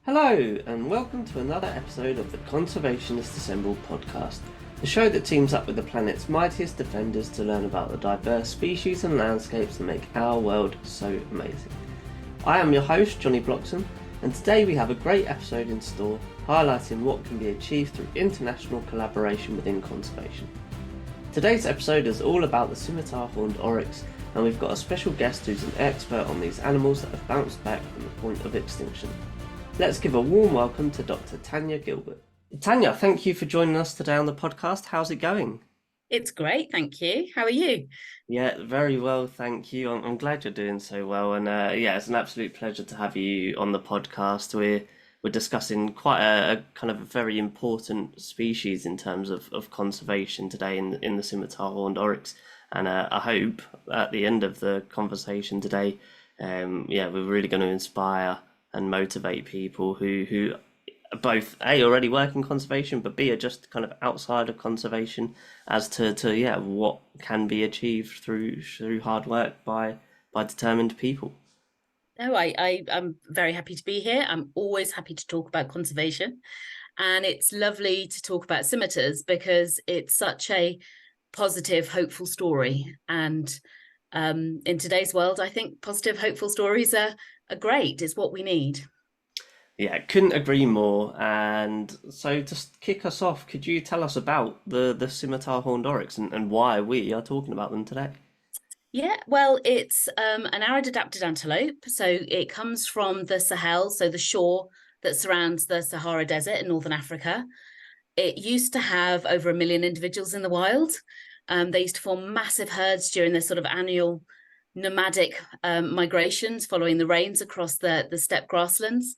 Hello, and welcome to another episode of the Conservationists Assemble podcast, the show that teams up with the planet's mightiest defenders to learn about the diverse species and landscapes that make our world so amazing. I am your host, Johnny Bloxham, and today we have a great episode in store highlighting what can be achieved through international collaboration within conservation. Today's episode is all about the Scimitar Horned Oryx, and we've got a special guest who's an expert on these animals that have bounced back from the point of extinction. Let's give a warm welcome to Dr. Tania Gilbert. Tania, thank you for joining us today on the podcast. How's it going? It's great, thank you. How are you? Yeah, very well, thank you. I'm glad you're doing so well, and it's an absolute pleasure to have you on the podcast. We're discussing quite a kind of a very important species in terms of conservation today in the Scimitar Horned Oryx, and I hope at the end of the conversation today, we're really going to inspire and motivate people who both A, already work in conservation, but B, are just kind of outside of conservation as to what can be achieved through hard work by determined people. No, I'm very happy to be here. I'm always happy to talk about conservation. And it's lovely to talk about scimitars because it's such a positive, hopeful story. And in today's world, I think positive, hopeful stories are great. It's what we need. Yeah, couldn't agree more. And so to kick us off, could you tell us about the Scimitar Horned Oryx and why we are talking about them today? Yeah, well, it's an arid adapted antelope. So it comes from the Sahel, so the shore that surrounds the Sahara Desert in Northern Africa. It used to have over 1 million individuals in the wild. They used to form massive herds during their sort of annual nomadic migrations following the rains across the steppe grasslands.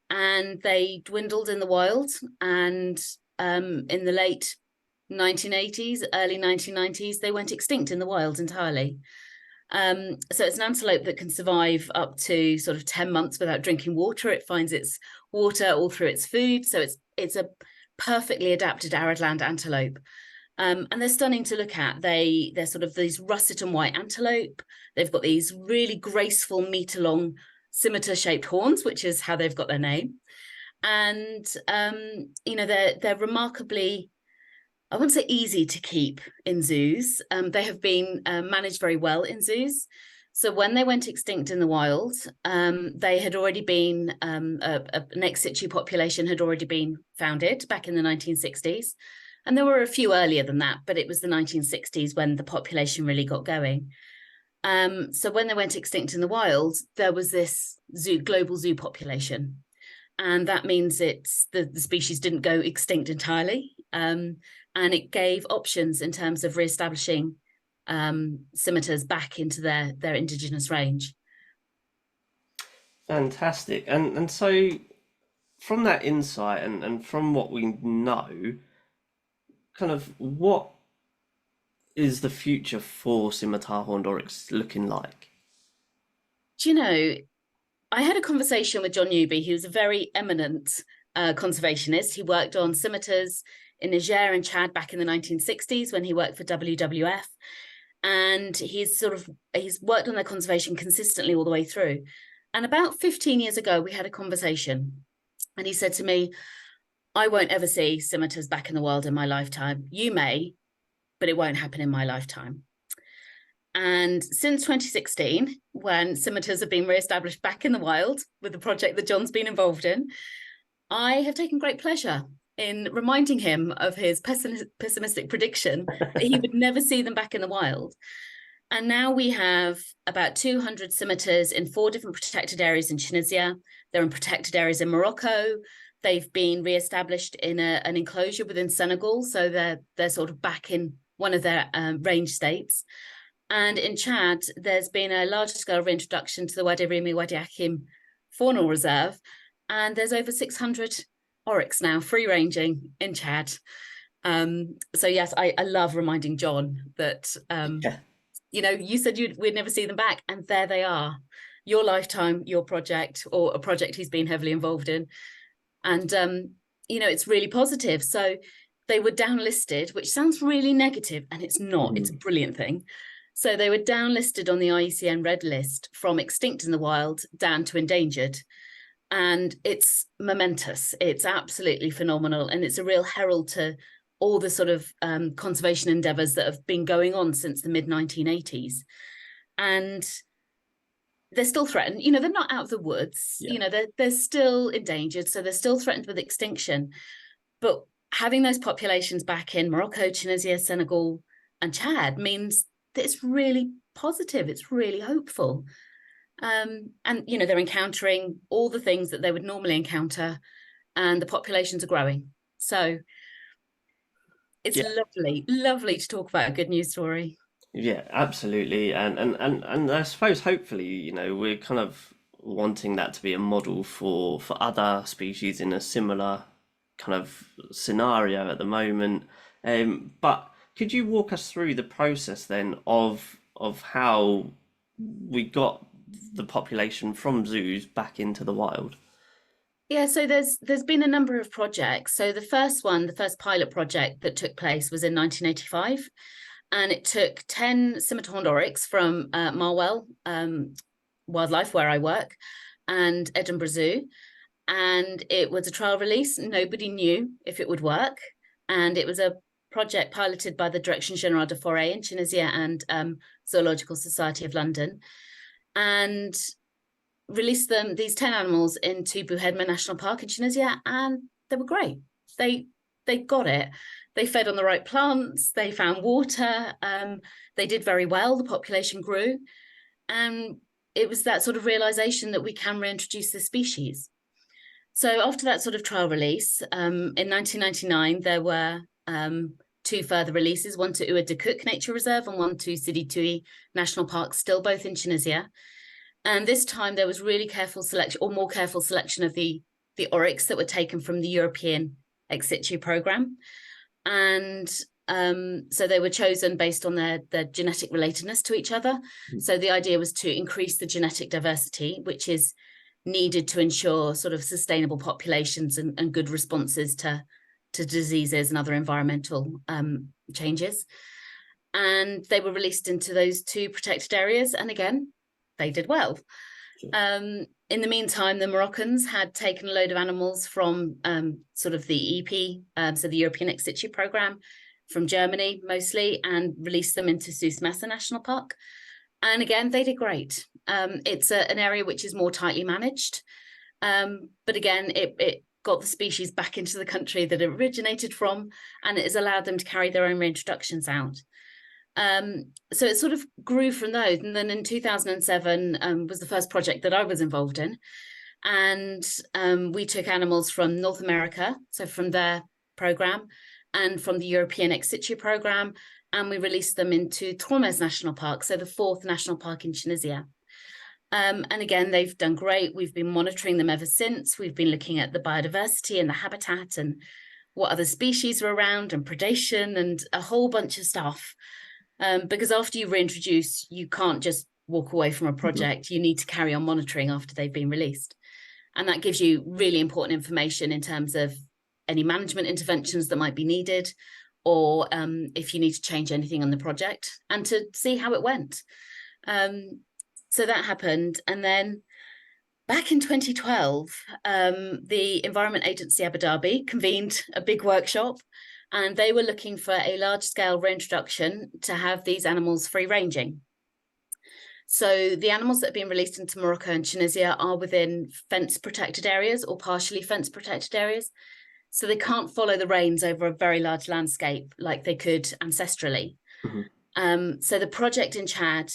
And they dwindled in the wild. And in the late 1980s, early 1990s, they went extinct in the wild entirely. So it's an antelope that can survive up to sort of 10 months without drinking water. It finds its water all through its food. So it's a perfectly adapted arid land antelope. And they're stunning to look at. They're sort of these russet and white antelope. They've got these really graceful meter-long scimitar-shaped horns, which is how they've got their name. And they're remarkably, I wouldn't say easy to keep in zoos. They have been managed very well in zoos. So when they went extinct in the wild, they had already been, an ex situ population had already been founded back in the 1960s. And there were a few earlier than that, but it was the 1960s when the population really got going. So when they went extinct in the wild, there was this global zoo population. And that means it's the species didn't go extinct entirely. And it gave options in terms of reestablishing scimitars back into their indigenous range. Fantastic. And so from that insight and from what we know, kind of what is the future for Scimitar Horned Oryx looking like? Do you know, I had a conversation with John Newby. He was a very eminent conservationist. He worked on scimitars in Niger and Chad back in the 1960s when he worked for WWF. And he's worked on their conservation consistently all the way through. And about 15 years ago, we had a conversation. And he said to me, I won't ever see scimitars back in the wild in my lifetime. You may, but it won't happen in my lifetime. And since 2016, when scimitars have been re-established back in the wild with the project that John's been involved in, I have taken great pleasure in reminding him of his pessimistic prediction that he would never see them back in the wild. And now we have about 200 scimitars in 4 different protected areas in Tunisia. They're in protected areas in Morocco. They've been re-established in an enclosure within Senegal. So they're sort of back in one of their range states. And in Chad, there's been a large scale reintroduction to the Wadi Rimi Wadi Hakim faunal reserve. And there's over 600 oryx now free ranging in Chad. So yes, I love reminding John that, you said we'd never see them back, and there they are. Your lifetime, your project, or a project he's been heavily involved in. And, it's really positive. So they were downlisted, which sounds really negative, and it's not. It's a brilliant thing. So they were downlisted on the IUCN Red List from extinct in the wild down to endangered. And it's momentous. It's absolutely phenomenal. And it's a real herald to all the sort of conservation endeavours that have been going on since the mid-1980s. And they're still threatened. You know, they're not out of the woods. Yeah. You know, they're still endangered. So they're still threatened with extinction. But having those populations back in Morocco, Tunisia, Senegal, and Chad means that it's really positive. It's really hopeful. And, you know, they're encountering all the things that they would normally encounter, and the populations are growing. So it's lovely to talk about a good news story. Yeah, absolutely. And I suppose hopefully, you know, we're kind of wanting that to be a model for other species in a similar kind of scenario at the moment. But could you walk us through the process then of how we got the population from zoos back into the wild? Yeah, so there's been a number of projects. So the first pilot project that took place was in 1985, and it took 10 Scimitar Horned Oryx from Marwell Wildlife, where I work, and Edinburgh Zoo, and it was a trial release. Nobody knew if it would work, and it was a project piloted by the Direction Générale de Forêt in Tunisia and Zoological Society of London, and released these 10 animals into Bouhedma National Park in Tunisia, and they were great. They got it. They fed on the right plants, they found water, they did very well, the population grew, and it was that sort of realization that we can reintroduce the species. So after that sort of trial release, in 1999, there were 2 further releases, one to Oued Dakouk Nature Reserve and one to Sidi Toui National Park, still both in Tunisia. And this time there was really careful selection, or more careful selection, of the oryx that were taken from the European ex situ program. And so they were chosen based on their genetic relatedness to each other. So the idea was to increase the genetic diversity, which is needed to ensure sort of sustainable populations and good responses to diseases and other environmental changes. And they were released into those 2 protected areas. And again, they did well. Sure. In the meantime, the Moroccans had taken a load of animals from sort of the EP, so the European ex situ program, from Germany mostly, and released them into Souss-Massa National Park. And again, they did great. It's an area which is more tightly managed. But again, it got the species back into the country that it originated from, and it has allowed them to carry their own reintroductions out. So it sort of grew from those. And then in 2007 was the first project that I was involved in. And we took animals from North America, so from their program, and from the European ex situ program, and we released them into Tromes National Park, so the 4th national park in Tunisia. And again, they've done great. We've been monitoring them ever since. We've been looking at the biodiversity and the habitat and what other species are around and predation and a whole bunch of stuff. Because after you reintroduce, you can't just walk away from a project. Mm-hmm. You need to carry on monitoring after they've been released. And that gives you really important information in terms of any management interventions that might be needed, or if you need to change anything on the project, and to see how it went. So that happened. And then back in 2012, the Environment Agency Abu Dhabi convened a big workshop, and they were looking for a large-scale reintroduction to have these animals free-ranging. So the animals that have been released into Morocco and Tunisia are within fence-protected areas or partially fence-protected areas. So they can't follow the rains over a very large landscape like they could ancestrally. Mm-hmm. So the project in Chad,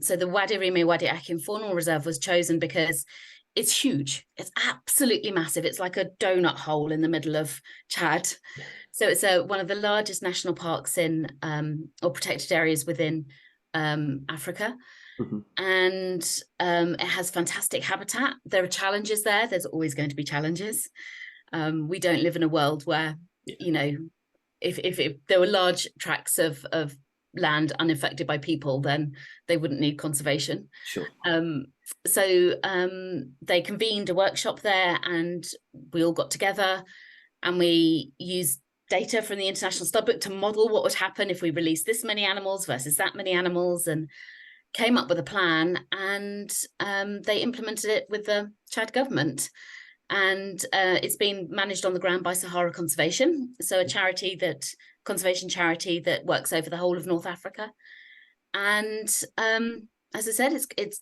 so the Wadi Rime Wadi Akin Faunal Reserve was chosen because it's huge. It's absolutely massive. It's like a donut hole in the middle of Chad. So it's one of the largest national parks in or protected areas within Africa. Mm-hmm. And it has fantastic habitat. There are challenges there. There's always going to be challenges. We don't live in a world where, you know, if there were large tracts of land unaffected by people, then they wouldn't need conservation. Sure. So they convened a workshop there, and we all got together and we used data from the International Studbook to model what would happen if we released this many animals versus that many animals. And came up with a plan, and they implemented it with the Chad government. And it's been managed on the ground by Sahara Conservation, so a conservation charity that works over the whole of North Africa. And as I said,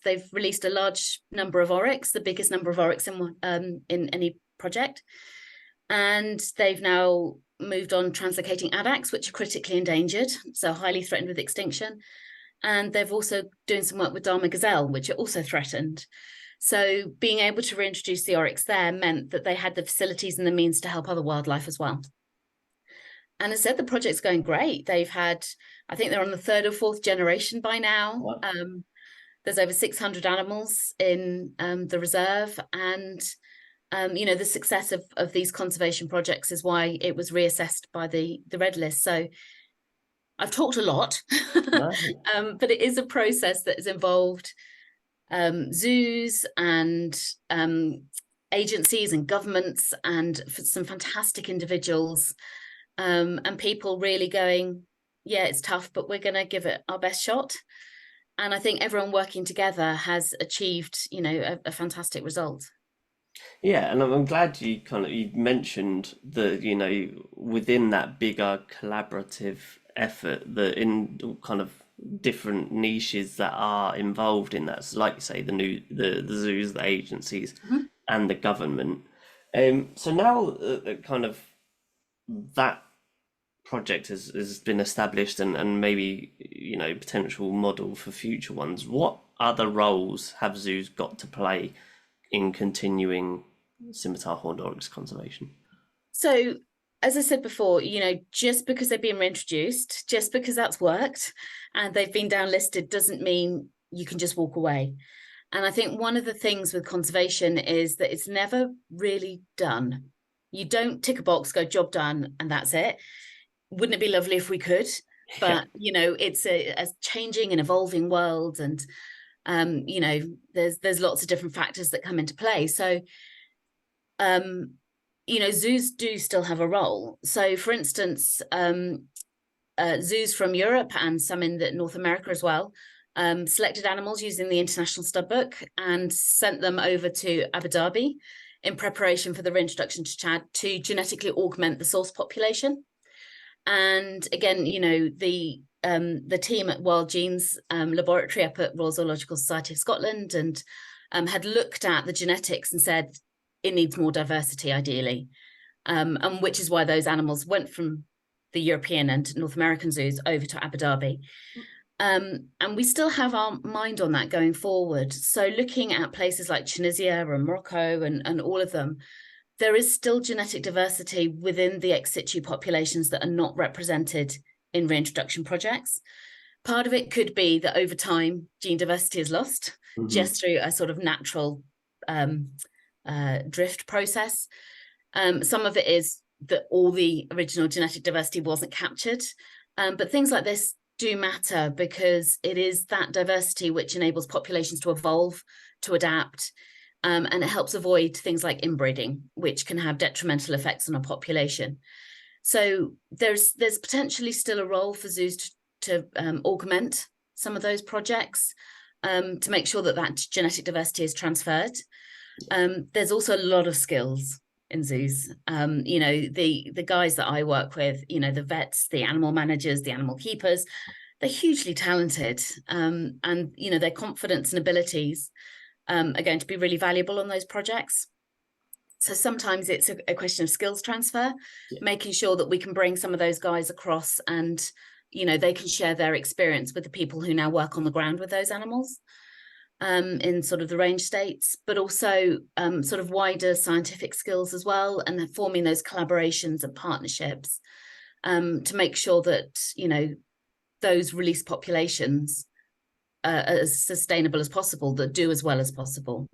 they've released a large number of oryx, the biggest number of oryx in any project. And they've now moved on translocating addax, which are critically endangered, so highly threatened with extinction. And they've also doing some work with Dama gazelle, which are also threatened. So being able to reintroduce the oryx there meant that they had the facilities and the means to help other wildlife as well. And as I said, the project's going great. They've had, I think they're on the 3rd or 4th generation by now. Wow. There's over 600 animals in the reserve. And, the success of these conservation projects is why it was reassessed by the Red List. So I've talked a lot, but it is a process that has involved zoos and agencies and governments and some fantastic individuals and people really going, yeah, it's tough, but we're going to give it our best shot. And I think everyone working together has achieved, a fantastic result. Yeah, and I'm glad you mentioned that, within that bigger collaborative effort, that in kind of different niches that are involved in that, so like you say, the zoos, the agencies, and the government. So now kind of that project has been established and maybe, potential model for future ones. What other roles have zoos got to play in continuing Scimitar Horned Oryx conservation? So, as I said before, just because they've been reintroduced, just because that's worked and they've been downlisted doesn't mean you can just walk away. And I think one of the things with conservation is that it's never really done. You don't tick a box, go job done, and that's it. Wouldn't it be lovely if we could? But, it's a changing and evolving world. And, there's lots of different factors that come into play. So, zoos do still have a role. So, for instance, zoos from Europe and some in North America as well selected animals using the International Studbook and sent them over to Abu Dhabi in preparation for the reintroduction to Chad to genetically augment the source population. And again, the team at Wild Genes Laboratory up at Royal Zoological Society of Scotland and had looked at the genetics and said it needs more diversity, ideally, and which is why those animals went from the European and North American zoos over to Abu Dhabi. And we still have our mind on that going forward. So looking at places like Tunisia and Morocco and all of them, there is still genetic diversity within the ex situ populations that are not represented in reintroduction projects. Part of it could be that over time, gene diversity is lost just through a sort of natural drift process. Some of it is that all the original genetic diversity wasn't captured. But things like this do matter because it is that diversity which enables populations to evolve, to adapt, and it helps avoid things like inbreeding, which can have detrimental effects on a population. So there's potentially still a role for zoos to augment some of those projects to make sure that genetic diversity is transferred. There's also a lot of skills in zoos. The guys that I work with, the vets, the animal managers, the animal keepers, they're hugely talented, and their confidence and abilities are going to be really valuable on those projects. So sometimes it's a question of skills transfer, making sure that we can bring some of those guys across and, they can share their experience with the people who now work on the ground with those animals in sort of the range states, but also sort of wider scientific skills as well, and forming those collaborations and partnerships to make sure that, those released populations are as sustainable as possible, that do as well as possible.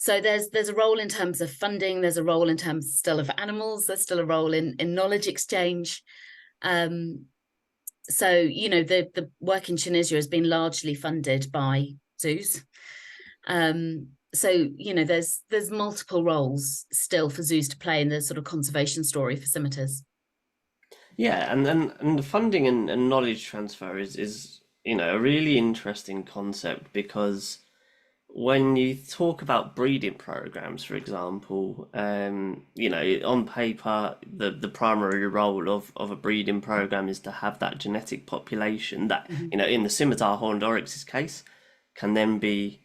So there's a role in terms of funding, there's a role in terms still of animals, there's still a role in knowledge exchange. So, the work in Tunisia has been largely funded by zoos. So, there's multiple roles still for zoos to play in the sort of conservation story for scimitars. Yeah, and the funding and knowledge transfer is a really interesting concept because when you talk about breeding programs, for example, on paper, the primary role of a breeding program is to have that genetic population that, Mhm. in the Scimitar Horned Oryx's case, can then be,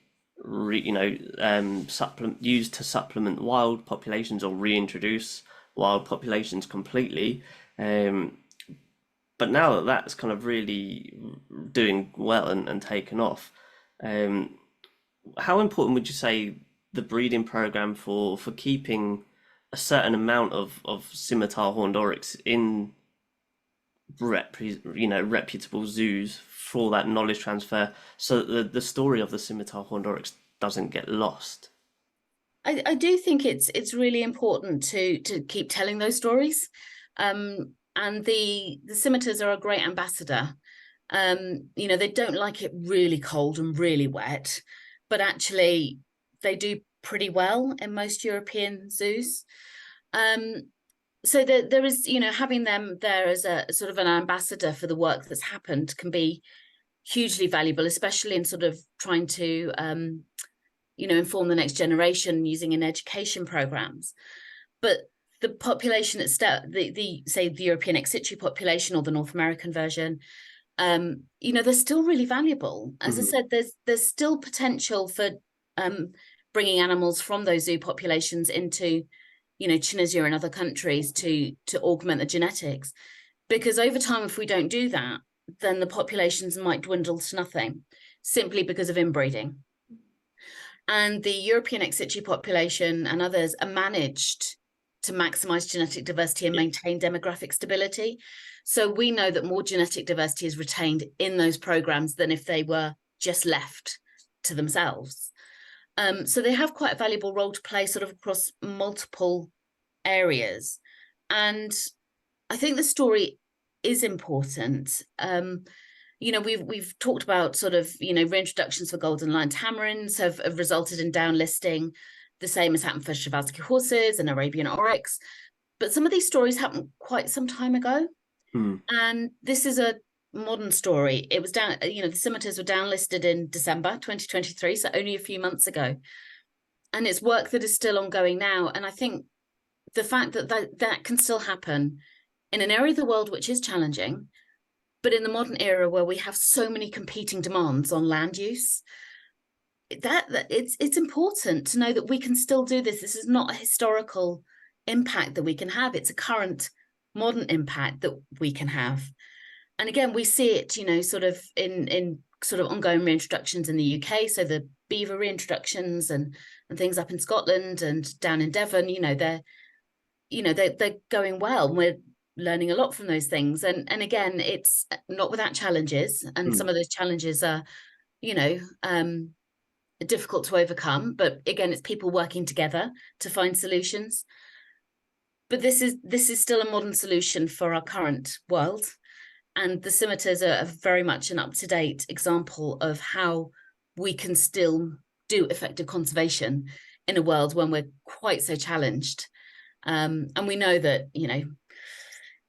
used to supplement wild populations or reintroduce wild populations completely. Um, but now that that's kind of really doing well and taken off, um, how important would you say the breeding program for keeping a certain amount of scimitar horned oryx in reputable zoos for that knowledge transfer so that the story of the scimitar horned oryx doesn't get lost? I do think it's really important to keep telling those stories. And the scimitars are a great ambassador. They don't like it really cold and really wet, but actually they do pretty well in most European zoos. Um, so there is, having them there as a sort of an ambassador for the work that's happened can be hugely valuable, especially in sort of trying to inform the next generation using in education programs. But the population at the say the European ex situ population or the North American version, they're still really valuable. As I Mhm. said, there's still potential for bringing animals from those zoo populations into, Tunisia and other countries to augment the genetics. Because over time, if we don't do that, then the populations might dwindle to nothing simply because of inbreeding. And the European ex situ population and others are managed to maximize genetic diversity and Yeah. maintain demographic stability. So we know that more genetic diversity is retained in those programs than if they were just left to themselves. So they have quite a valuable role to play sort of across multiple areas. And I think the story is important. We've talked about sort of, reintroductions for golden lion tamarins have resulted in downlisting, the same has happened for Shavatsky horses and Arabian oryx. But some of these stories happened quite some time ago. Hmm. And this is a modern story. It was down, the scimitars were downlisted in December 2023, so only a few months ago. And it's work that is still ongoing now. And I think the fact that can still happen in an area of the world which is challenging, but in the modern era where we have so many competing demands on land use, that it's important to know that we can still do this. This is not a historical impact that we can have. It's a current modern impact that we can have. And again, we see it, sort of in sort of ongoing reintroductions in the UK. So the beaver reintroductions and things up in Scotland and down in Devon, they're going well. We're learning a lot from those things. And again, it's not without challenges. And Hmm. some of those challenges are, you know, um, difficult to overcome. But again, it's people working together to find solutions. But this is still a modern solution for our current world. And the scimitars are very much an up-to-date example of how we can still do effective conservation in a world when we're quite so challenged. And we know that,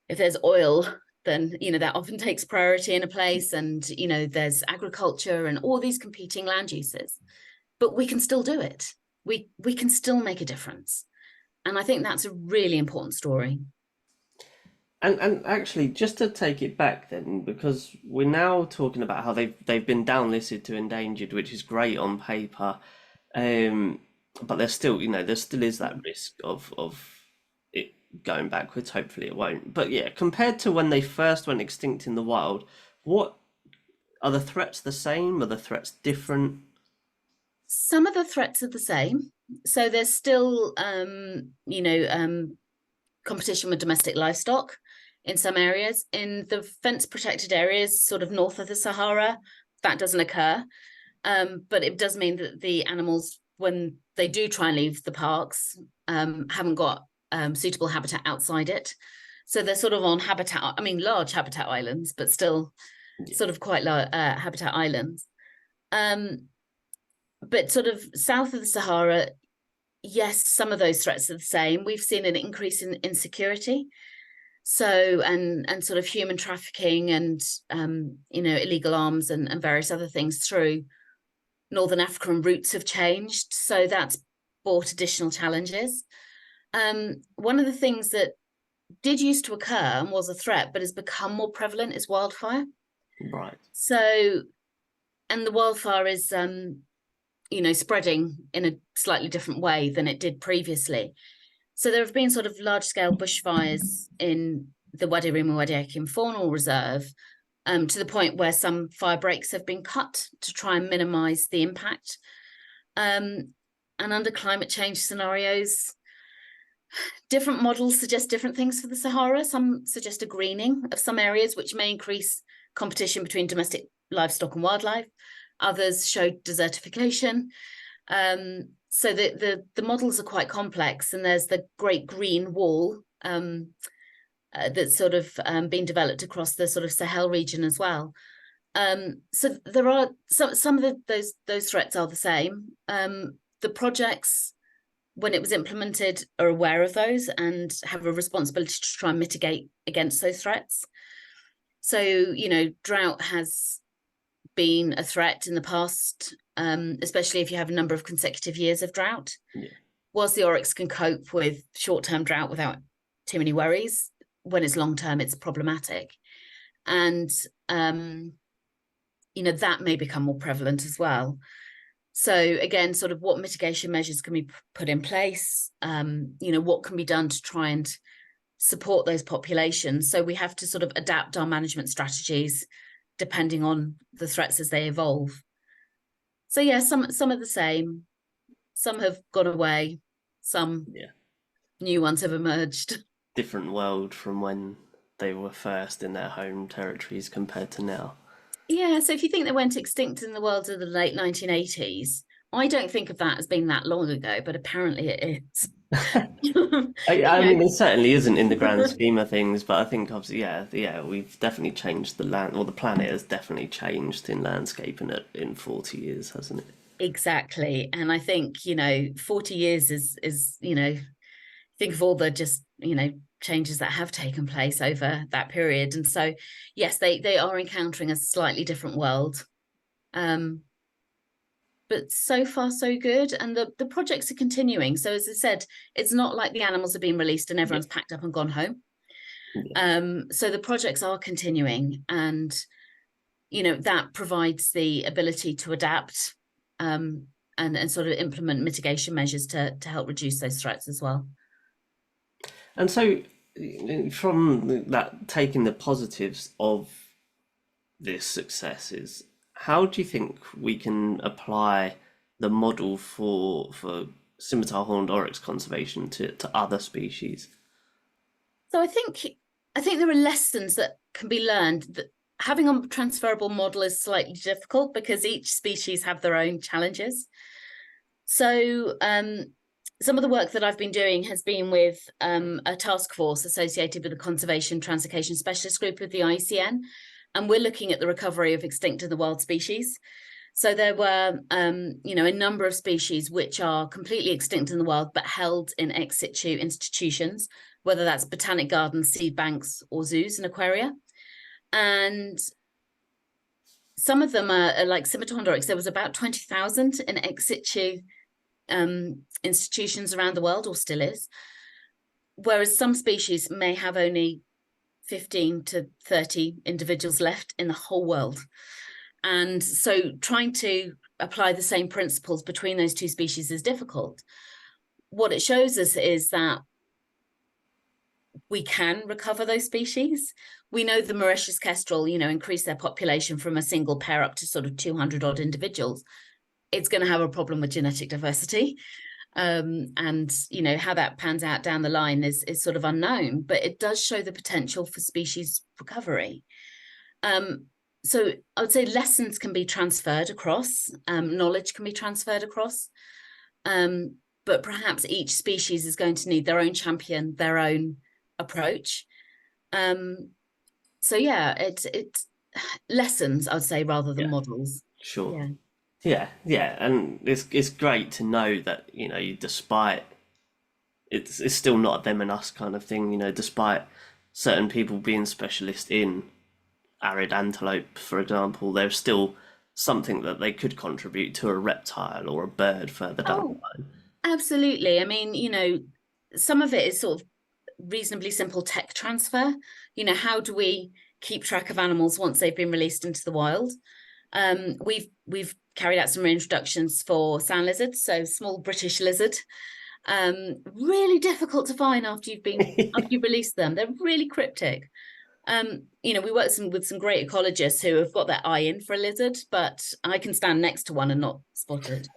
if there's oil, then, that often takes priority in a place. And, there's agriculture and all these competing land uses. But we can still do it. We can still make a difference. And I think that's a really important story. And actually, just to take it back then, because we're now talking about how they've been downlisted to endangered, which is great on paper, um, but there's still, there still is that risk of it going backwards. Hopefully, it won't. But yeah, compared to when they first went extinct in the wild, what are the threats the same? Are the threats different? Some of the threats are the same. So there's still, competition with domestic livestock in some areas. In the fence protected areas, sort of north of the Sahara, that doesn't occur. But it does mean that the animals, when they do try and leave the parks, haven't got suitable habitat outside it. So they're sort of on large habitat islands, but still Yeah. sort of quite large habitat islands. But sort of south of the Sahara, yes, some of those threats are the same. We've seen an increase in insecurity. So, and sort of human trafficking and, illegal arms and various other things through Northern African routes have changed. So that's brought additional challenges. One of the things that did used to occur and was a threat, but has become more prevalent is wildfire. Right. So, and the wildfire is, spreading in a slightly different way than it did previously. So there have been sort of large-scale bushfires in the Wadi Rum and Wadi Akim Faunal Reserve, to the point where some fire breaks have been cut to try and minimise the impact. And under climate change scenarios, different models suggest different things for the Sahara. Some suggest a greening of some areas, which may increase competition between domestic livestock and wildlife. Others show desertification. So the models are quite complex, and there's the Great Green Wall that's sort of being developed across the sort of Sahel region as well. So there are some of those threats are the same. The projects, when it was implemented, are aware of those and have a responsibility to try and mitigate against those threats. So, drought has been a threat in the past, especially if you have a number of consecutive years of drought. Yeah. Whilst the oryx can cope with short-term drought without too many worries, when it's long-term, it's problematic. And, that may become more prevalent as well. So again, sort of what mitigation measures can be put in place? What can be done to try and support those populations? So we have to sort of adapt our management strategies depending on the threats as they evolve. So yeah, some are the same, some have gone away, some new ones have emerged. Different world from when they were first in their home territories compared to now. Yeah, so if you think they went extinct in the world of the late 1980s, I don't think of that as being that long ago, but apparently it is. I mean, it certainly isn't in the grand scheme of things, but I think obviously, we've definitely changed the land, or the planet has definitely changed in landscape in 40 years, hasn't it? Exactly. And I think, 40 years is, think of all the just, changes that have taken place over that period. And so, yes, they are encountering a slightly different world. But so far, so good. And the projects are continuing. So as I said, it's not like the animals are being released and everyone's packed up and gone home. Yeah. So the projects are continuing, and, that provides the ability to adapt and sort of implement mitigation measures to help reduce those threats as well. And so, from that, taking the positives of this success is, how do you think we can apply the model for Scimitar Horned Oryx conservation to other species? So I think there are lessons that can be learned. That having a transferable model is slightly difficult because each species have their own challenges. So some of the work that I've been doing has been with a task force associated with the Conservation Translocation Specialist Group of the IUCN, and we're looking at the recovery of extinct in the wild species. So there were, a number of species which are completely extinct in the wild, but held in ex situ institutions, whether that's botanic gardens, seed banks, or zoos and aquaria. And some of them are like Scimitar Horned Oryx. There was about 20,000 in ex situ institutions around the world, or still is. Whereas some species may have only 15 to 30 individuals left in the whole world. And so trying to apply the same principles between those two species is difficult. What it shows us is that we can recover those species. We know the Mauritius kestrel, increase their population from a single pair up to sort of 200 odd individuals. It's going to have a problem with genetic diversity. And, how that pans out down the line is sort of unknown, but it does show the potential for species recovery. So I would say lessons can be transferred across, knowledge can be transferred across, but perhaps each species is going to need their own champion, their own approach. So yeah, it's lessons, I would say, rather than models. Sure. Yeah, and it's great to know that, despite it's still not a them and us kind of thing, despite certain people being specialists in arid antelope, for example, there's still something that they could contribute to a reptile or a bird further down the Oh, line. absolutely. I mean, some of it is sort of reasonably simple tech transfer. How do we keep track of animals once they've been released into the wild? We've carried out some reintroductions for sand lizards, so small British lizard. Really difficult to find after you've released them. They're really cryptic. We work with some great ecologists who have got their eye in for a lizard, but I can stand next to one and not spot it.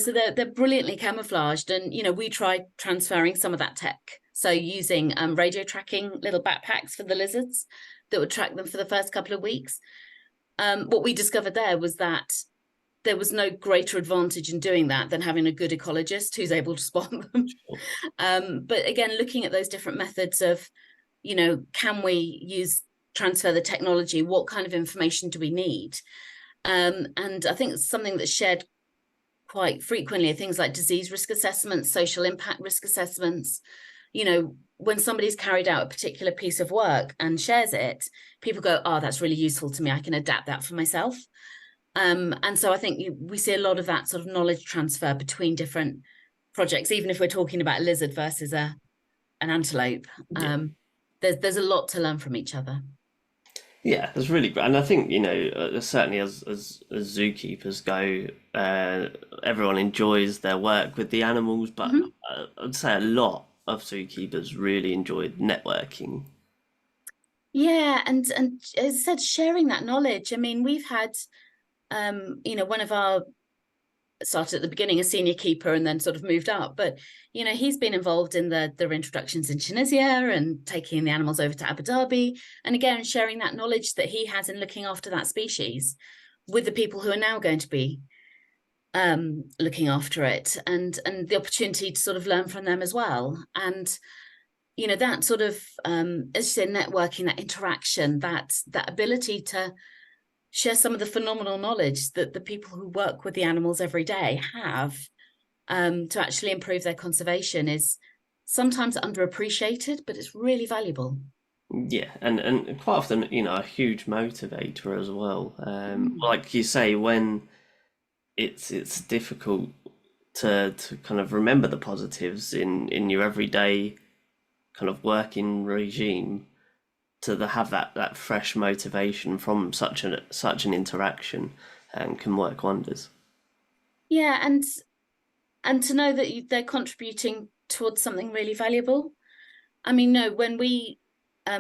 So they're brilliantly camouflaged, and we tried transferring some of that tech. So using radio tracking little backpacks for the lizards that would track them for the first couple of weeks. What we discovered there was that there was no greater advantage in doing that than having a good ecologist who's able to spot them. But again, looking at those different methods of, can we transfer the technology? What kind of information do we need? And I think something that's shared quite frequently are things like disease risk assessments, social impact risk assessments. When somebody's carried out a particular piece of work and shares it, people go, oh, that's really useful to me. I can adapt that for myself. And so I think we see a lot of that sort of knowledge transfer between different projects, even if we're talking about a lizard versus an antelope. Yeah. There's a lot to learn from each other. Yeah, that's really great, and I think certainly as zookeepers go, everyone enjoys their work with the animals, but Mm-hmm. I'd say a lot of zookeepers really enjoy networking. Yeah, and as I said, sharing that knowledge. I mean, we've had, one of our started at the beginning a senior keeper and then sort of moved up, but he's been involved in the introductions in Tunisia and taking the animals over to Abu Dhabi, and again sharing that knowledge that he has in looking after that species with the people who are now going to be looking after it, and the opportunity to sort of learn from them as well. And that sort of as you say, networking, that interaction, that ability to share some of the phenomenal knowledge that the people who work with the animals every day have to actually improve their conservation is sometimes underappreciated, but it's really valuable. Yeah, and quite often, a huge motivator as well. Like you say, when it's difficult to kind of remember the positives in your everyday kind of working regime, have that fresh motivation from such an interaction, and can work wonders. Yeah, and to know that they're contributing towards something really valuable. I mean, no, when we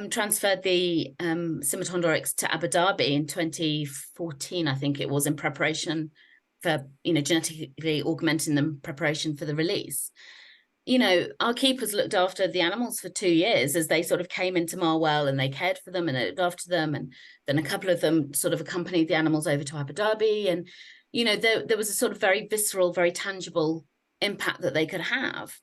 transferred the Scimitar Horned Oryx to Abu Dhabi in 2014, I think it was, in preparation for, genetically augmenting them, preparation for the release. Our keepers looked after the animals for 2 years as they sort of came into Marwell, and they cared for them and they looked after them. And then a couple of them sort of accompanied the animals over to Abu Dhabi. And, there was a sort of very visceral, very tangible impact that they could have.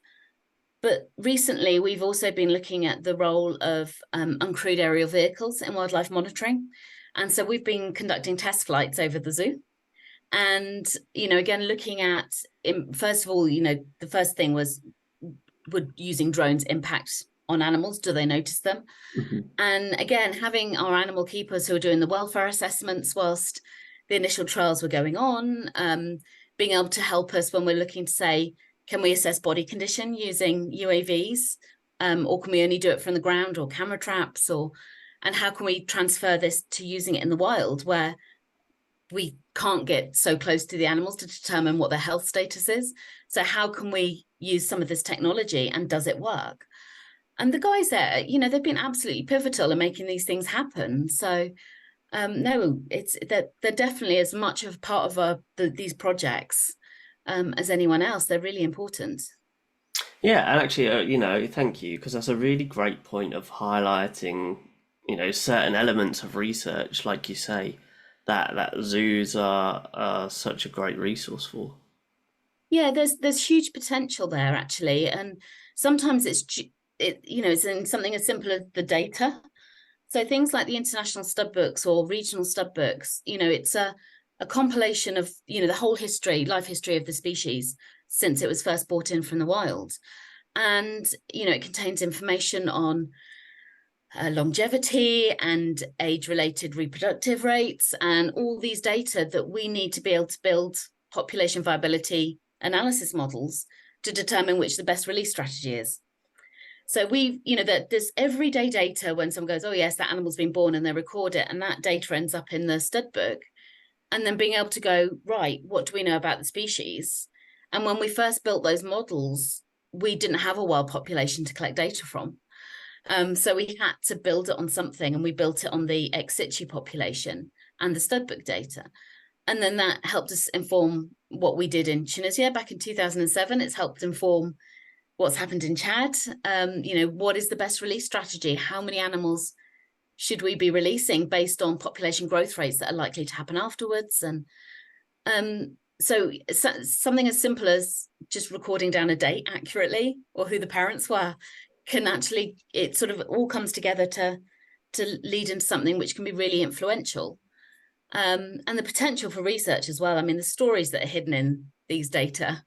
But recently, we've also been looking at the role of uncrewed aerial vehicles in wildlife monitoring. And so we've been conducting test flights over the zoo. And, again, looking at, first of all, the first thing was, would using drones impact on animals? Do they notice them? And again, having our animal keepers who are doing the welfare assessments whilst the initial trials were going on, being able to help us when we're looking to say, can we assess body condition using UAVs? Or can we only do it from the ground, or camera traps? And how can we transfer this to using it in the wild, where we can't get so close to the animals to determine what their health status is? So how can we use some of this technology, and does it work? And the guys there, they've been absolutely pivotal in making these things happen. So no, they're definitely as much of part of these projects as anyone else. They're really important. Yeah, and actually, thank you, because that's a really great point of highlighting, certain elements of research, like you say, that zoos are such a great resource for. Yeah, there's huge potential there, actually, and sometimes it's in something as simple as the data. So things like the international studbooks or regional studbooks, it's a compilation of the whole life history of the species since it was first brought in from the wild. And, it contains information on longevity and age-related reproductive rates and all these data that we need to be able to build population viability analysis models to determine which the best release strategy is. So there's everyday data when someone goes, oh yes, that animal's been born, and they record it, and that data ends up in the stud book. And then being able to go, right, what do we know about the species? And when we first built those models, we didn't have a wild population to collect data from. So we had to build it on something, and we built it on the ex situ population and the stud book data. And then that helped us inform what we did in Tunisia back in 2007. It's helped inform what's happened in Chad. What is the best release strategy? How many animals should we be releasing based on population growth rates that are likely to happen afterwards? And so something as simple as just recording down a date accurately, or who the parents were, can actually, it sort of all comes together to lead into something which can be really influential. And the potential for research as well. I mean, the stories that are hidden in these data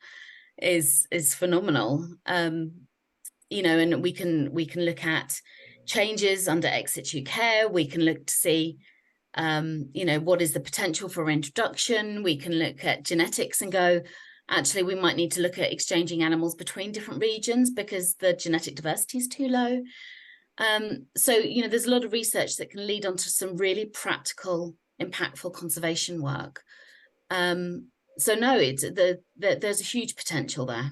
is phenomenal. And we can look at changes under ex situ care. We can look to see what is the potential for introduction. We can look at genetics and go, actually, we might need to look at exchanging animals between different regions because the genetic diversity is too low. So there's a lot of research that can lead on to some really practical, impactful conservation work. So no, there's a huge potential there.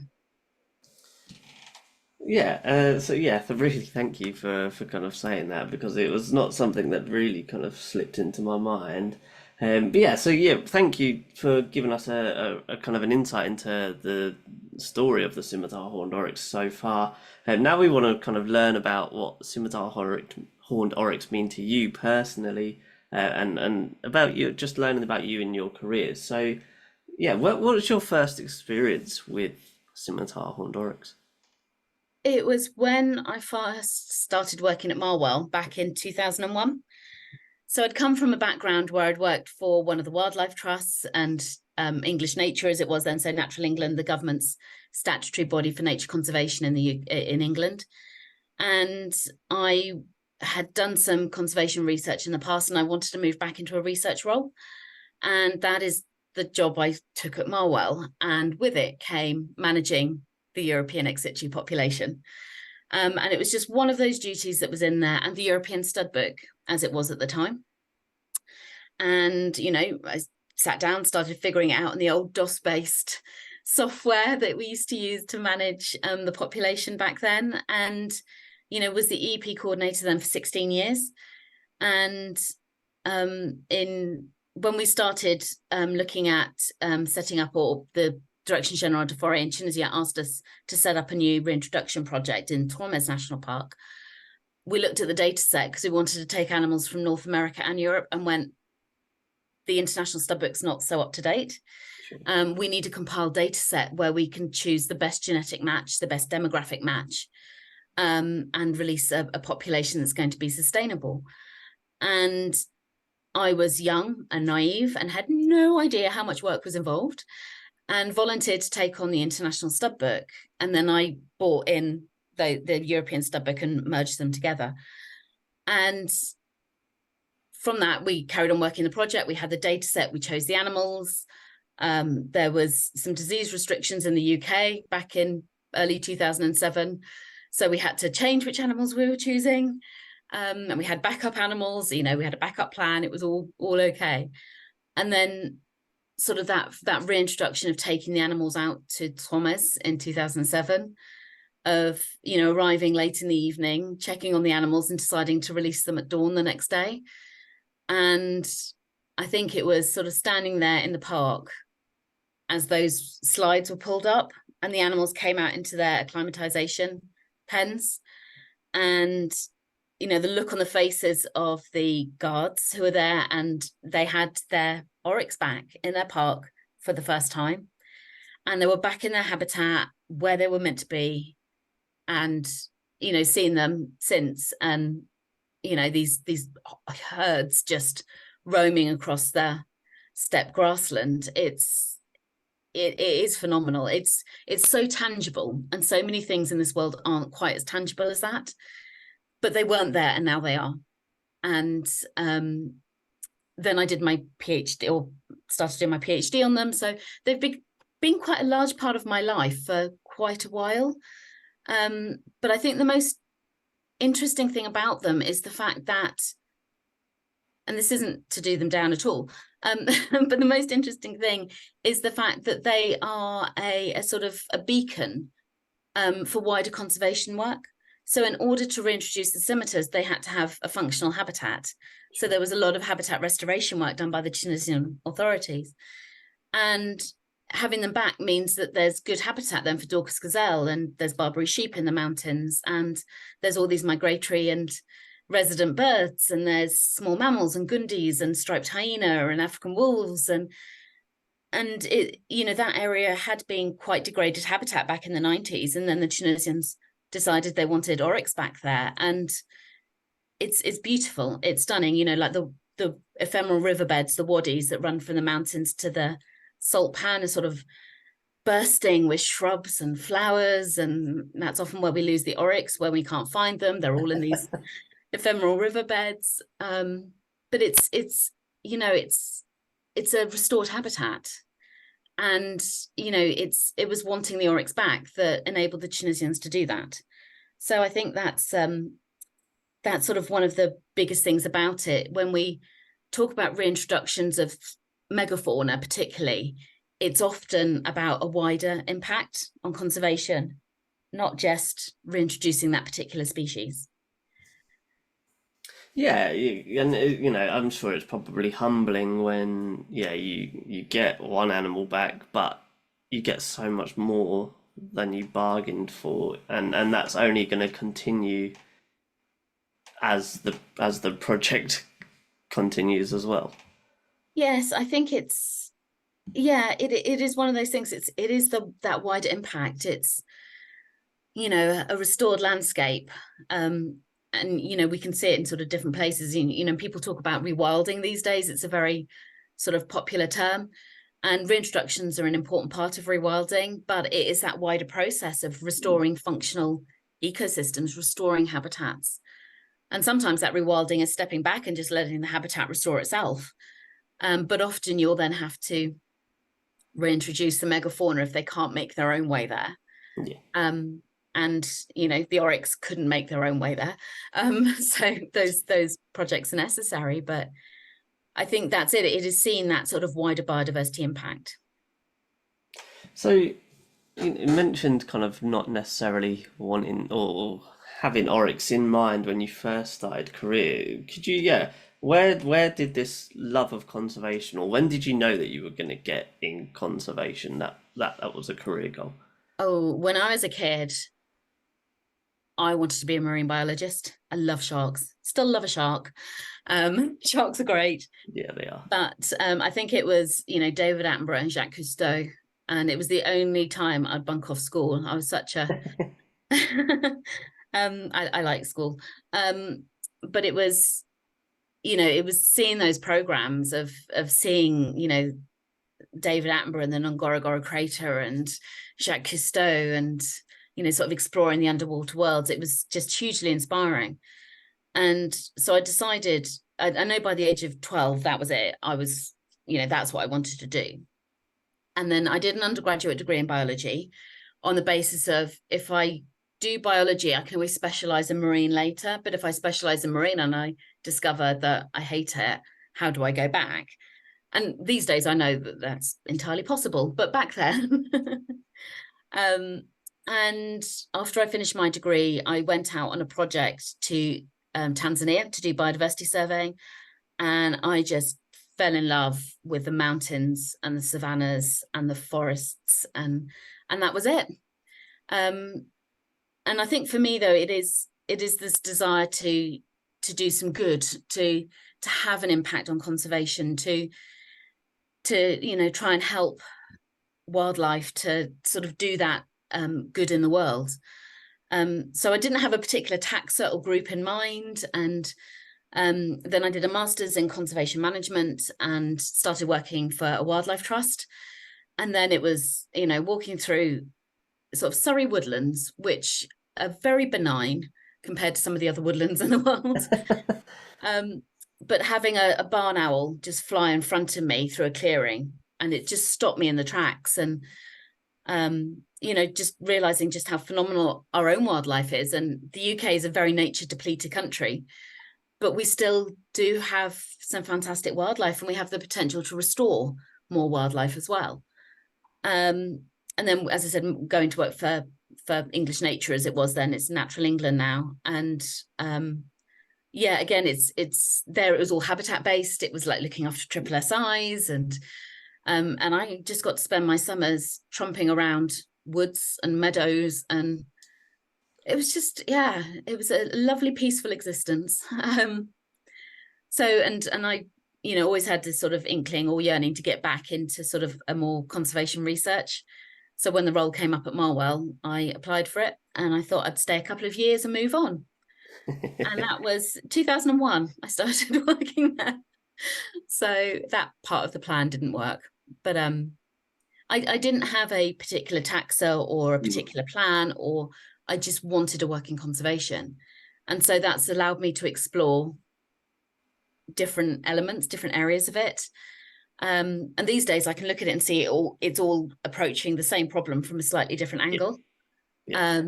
Yeah, so really thank you for kind of saying that, because it was not something that really kind of slipped into my mind. Thank you for giving us a kind of an insight into the story of the Scimitar Horned Oryx so far. And now we want to kind of learn about what Scimitar Horned Oryx mean to you personally, and about you, just learning about you in your career. So, yeah, what was your first experience with Scimitar Horned Oryx? It was when I first started working at Marwell back in 2001. So I'd come from a background where I'd worked for one of the wildlife trusts and English Nature, as it was then, so Natural England, the government's statutory body for nature conservation in England. And I had done some conservation research in the past, and I wanted to move back into a research role. And that is the job I took at Marwell. And with it came managing the European ex situ population. And it was just one of those duties that was in there, and the European stud book, as it was at the time. And, I sat down, started figuring it out in the old DOS-based software that we used to use to manage the population back then. And, was the EP coordinator then for 16 years. And when we started looking at setting up, or the Direction General de Forêt in Tunisia asked us to set up a new reintroduction project in Tormes National Park, we looked at the data set because we wanted to take animals from North America and Europe, and went, the international stud book's not so up to date. Sure. We need a compiled data set where we can choose the best genetic match, the best demographic match, and release a population that's going to be sustainable. And I was young and naive and had no idea how much work was involved, and volunteered to take on the international stud book. And then I bought in the European stud book and merged them together. And from that, we carried on working the project. We had the data set, we chose the animals. There was some disease restrictions in the UK back in early 2007. So we had to change which animals we were choosing. And we had backup animals, we had a backup plan. It was all okay. And then sort of that reintroduction of taking the animals out to Tormes in 2007, of arriving late in the evening, checking on the animals and deciding to release them at dawn the next day. And I think it was sort of standing there in the park as those slides were pulled up and the animals came out into their acclimatization pens, and the look on the faces of the guards who were there, and they had their oryx back in their park for the first time, and they were back in their habitat where they were meant to be, and seeing them since, and these herds just roaming across the steppe grassland. it is phenomenal. It's so tangible, and so many things in this world aren't quite as tangible as that, but they weren't there and now they are. And then I did my PhD, or started doing my PhD on them. So they've been quite a large part of my life for quite a while. But I think the most interesting thing about them is the fact that, and this isn't to do them down at all, but the most interesting thing is the fact that they are a sort of a beacon for wider conservation work. So in order to reintroduce the scimitars, they had to have a functional habitat. So there was a lot of habitat restoration work done by the Tunisian authorities. And having them back means that there's good habitat then for Dorcas gazelle, and there's Barbary sheep in the mountains, and there's all these migratory and resident birds, and there's small mammals and gundis and striped hyena and African wolves, and it, you know, that area had been quite degraded habitat back in the 90s, and then the Tunisians decided they wanted oryx back there, and it's beautiful, it's stunning, you know, like the ephemeral riverbeds, the wadis that run from the mountains to the salt pan are sort of bursting with shrubs and flowers, and that's often where we lose the oryx, where we can't find them. They're all in these ephemeral riverbeds, but it's you know, it's a restored habitat, and you know, it was wanting the oryx back that enabled the Tunisians to do that. So I think that's sort of one of the biggest things about it. When we talk about reintroductions of megafauna particularly, it's often about a wider impact on conservation, not just reintroducing that particular species. Yeah, and you know, I'm sure it's probably humbling when, yeah, you get one animal back, but you get so much more than you bargained for, and that's only going to continue as the project continues as well. Yes, I think it is one of those things. It is that wider impact. It's, you know, a restored landscape. And you know, we can see it in sort of different places. You know, people talk about rewilding these days. It's a very sort of popular term, and reintroductions are an important part of rewilding, but it is that wider process of restoring functional ecosystems, restoring habitats. And sometimes that rewilding is stepping back and just letting the habitat restore itself. But often you'll then have to reintroduce the megafauna if they can't make their own way there. Yeah. And you know, the oryx couldn't make their own way there, so those projects are necessary. But I think that's it. It is seeing that sort of wider biodiversity impact. So you mentioned kind of not necessarily wanting or having oryx in mind when you first started career. Could you, yeah, where did this love of conservation, or when did you know that you were going to get in conservation, that was a career goal? Oh, when I was a kid, I wanted to be a marine biologist. I love sharks. Still love a shark. Sharks are great. Yeah, they are. But I think it was, you know, David Attenborough and Jacques Cousteau. And it was the only time I'd bunk off school. I was such a I like school. But it was, you know, it was seeing those programs of seeing, you know, David Attenborough and the Ngorongoro crater and Jacques Cousteau, and you know, sort of exploring the underwater worlds. It was just hugely inspiring. And so I decided, I know by the age of 12, that was it. I was, you know, that's what I wanted to do. And then I did an undergraduate degree in biology on the basis of, if I do biology, I can always specialize in marine later. But if I specialize in marine and I discover that I hate it, how do I go back? And these days I know that that's entirely possible, but back then, and after I finished my degree, I went out on a project to Tanzania to do biodiversity surveying, and I just fell in love with the mountains and the savannas and the forests, and that was it. And I think for me, though, it is this desire to do some good, to have an impact on conservation, to you know, try and help wildlife to sort of do that good in the world. So I didn't have a particular taxa or group in mind, and then I did a master's in conservation management and started working for a wildlife trust. And then it was, walking through sort of Surrey woodlands, which are very benign compared to some of the other woodlands in the world. But having a barn owl just fly in front of me through a clearing, and it just stopped me in the tracks. And just realizing just how phenomenal our own wildlife is. And the UK is a very nature depleted country, but we still do have some fantastic wildlife, and we have the potential to restore more wildlife as well. And then, as I said, going to work for English Nature, as it was then, it's Natural England now. And again, it's there. It was all habitat based. It was like looking after triple SIs, and I just got to spend my summers tromping around woods and meadows, and it was just, it was a lovely, peaceful existence. So I always had this sort of inkling or yearning to get back into sort of a more conservation research. So when the role came up at Marwell, I applied for it, and I thought I'd stay a couple of years and move on. And that was 2001. I started working there. So that part of the plan didn't work. But I didn't have a particular taxa or a particular plan, or I just wanted to work in conservation. And so that's allowed me to explore different elements, different areas of it. And these days I can look at it and see it's all approaching the same problem from a slightly different angle. Yeah.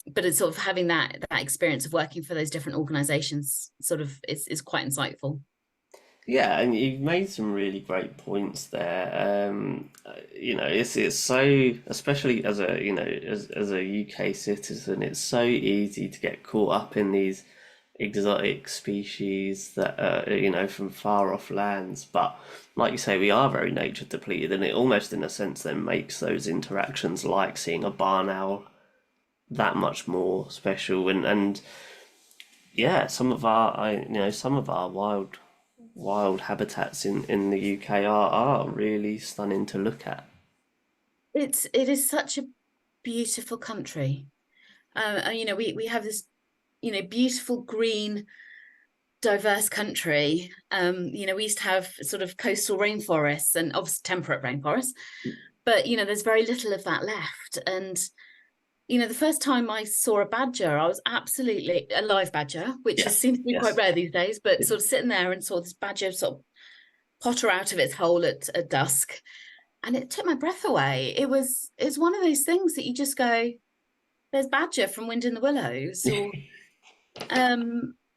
But it's sort of having that experience of working for those different organizations sort of is quite insightful. Yeah, and you've made some really great points there. It's so, especially as a UK citizen, it's so easy to get caught up in these exotic species that are, from far off lands. But like you say, we are very nature depleted, and it almost, in a sense, then makes those interactions like seeing a barn owl that much more special. And yeah, some of our wild habitats in the UK are really stunning to look at. It is such a beautiful country. We have this, beautiful green, diverse country. We used to have sort of coastal rainforests and obviously temperate rainforests, but there's very little of that left. And the first time I saw a badger, I was absolutely a live badger, which seems to be quite rare these days, but sort of sitting there and saw this badger sort of potter out of its hole at dusk, and it took my breath away. It's one of those things that you just go, there's badger from Wind in the Willows. Or,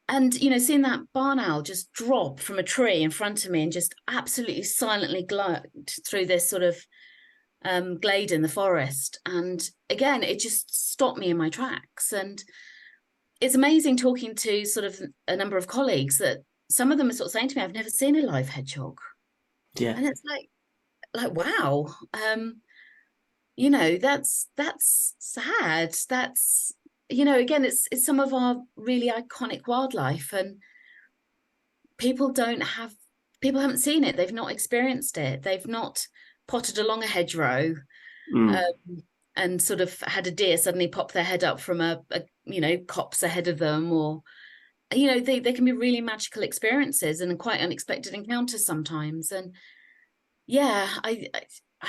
and seeing that barn owl just drop from a tree in front of me and just absolutely silently glide through this sort of glade in the forest, and again it just stopped me in my tracks. And it's amazing talking to sort of a number of colleagues that some of them are sort of saying to me, I've never seen a live hedgehog. And it's like wow, that's sad. That's again, it's some of our really iconic wildlife, and people haven't seen it, they've not experienced it, they've not potted along a hedgerow and sort of had a deer suddenly pop their head up from a copse ahead of them, or they can be really magical experiences and quite unexpected encounters sometimes. And I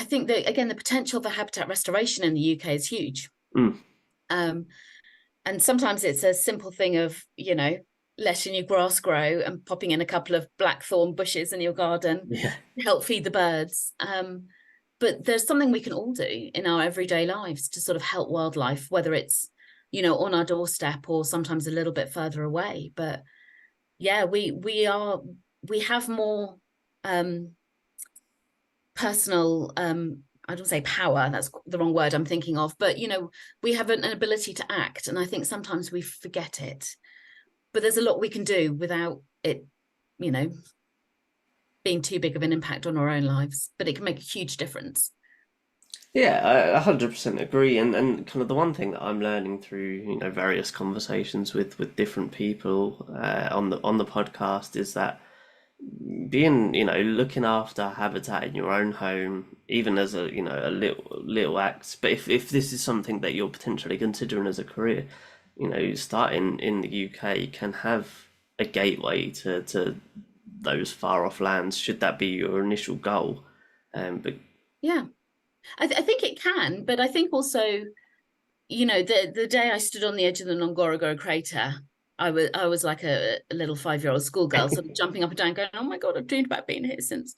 think that, again, the potential for habitat restoration in the UK is huge. And sometimes it's a simple thing of letting your grass grow and popping in a couple of blackthorn bushes in your garden to help feed the birds. But there's something we can all do in our everyday lives to sort of help wildlife, whether it's, on our doorstep or sometimes a little bit further away. But we have more personal, I don't say power, that's the wrong word I'm thinking of, but, we have an ability to act. And I think sometimes we forget it. But there's a lot we can do without it, being too big of an impact on our own lives. But it can make a huge difference. Yeah, I 100% agree. And kind of the one thing that I'm learning through, various conversations with different people on the podcast is that being, looking after habitat in your own home, even as a little act, but if this is something that you're potentially considering as a career, starting in the UK can have a gateway to those far off lands, should that be your initial goal. But Yeah, I think it can, but I think also, the day I stood on the edge of the Ngorongoro crater, I was like a little 5-year-old schoolgirl, sort of jumping up and down, going, "Oh my God, I've dreamed about being here since,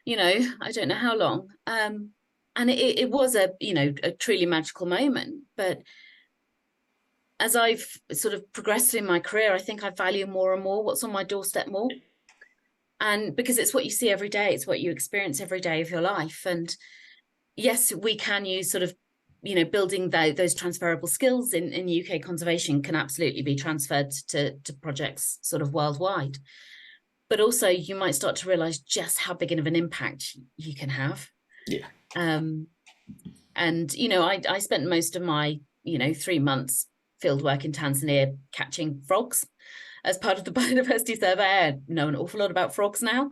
I don't know how long." And it was a truly magical moment. But as I've sort of progressed in my career, I think I value more and more what's on my doorstep more. And because it's what you see every day, it's what you experience every day of your life. And yes, we can use sort of, building those transferable skills in UK conservation can absolutely be transferred to projects sort of worldwide. But also you might start to realize just how big of an impact you can have. Yeah. And, I spent most of my, 3 months field work in Tanzania catching frogs as part of the biodiversity survey. I know an awful lot about frogs now.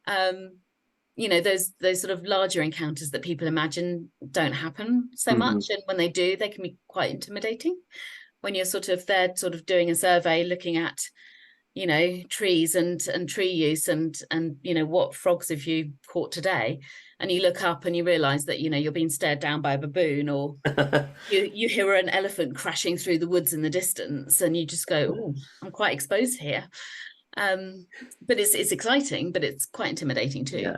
Those sort of larger encounters that people imagine don't happen so much, and when they do, they can be quite intimidating. When you're sort of doing a survey, looking at trees and tree use and what frogs have you caught today, and you look up and you realize that you're being stared down by a baboon, or you hear an elephant crashing through the woods in the distance, and you just go, "Oh, I'm quite exposed here." But it's exciting, but it's quite intimidating too.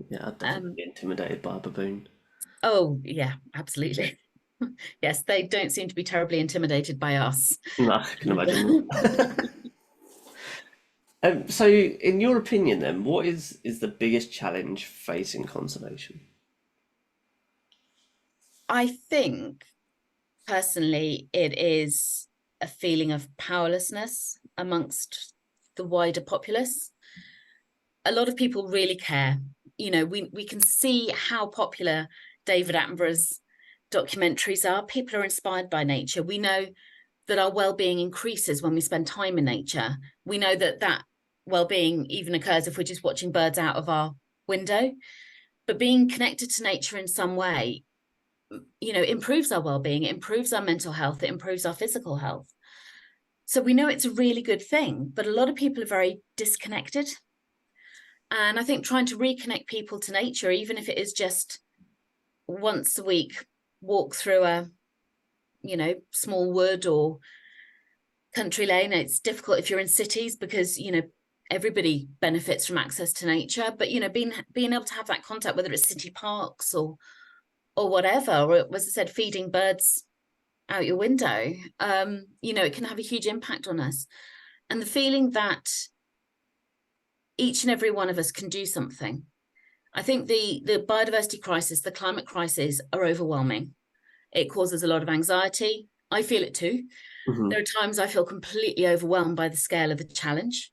Yeah, I'd definitely be intimidated by a baboon. Oh yeah, absolutely. Yes, they don't seem to be terribly intimidated by us. No, I can imagine. So, in your opinion, then, what is the biggest challenge facing conservation? I think personally it is a feeling of powerlessness amongst the wider populace. A lot of people really care. We can see how popular David Attenborough's documentaries are. People are inspired by nature. We know that our well-being increases when we spend time in nature. We know that well-being even occurs if we're just watching birds out of our window. But being connected to nature in some way, improves our well-being, it improves our mental health, it improves our physical health. So we know it's a really good thing, but a lot of people are very disconnected. And I think trying to reconnect people to nature, even if it is just once a week, walk through a, small wood or country lane. It's difficult if you're in cities because, everybody benefits from access to nature, but, being able to have that contact, whether it's city parks or whatever, or as I said, feeding birds out your window, it can have a huge impact on us. And the feeling that each and every one of us can do something. I think the biodiversity crisis, the climate crisis are overwhelming. It causes a lot of anxiety. I feel it too. There are times I feel completely overwhelmed by the scale of the challenge,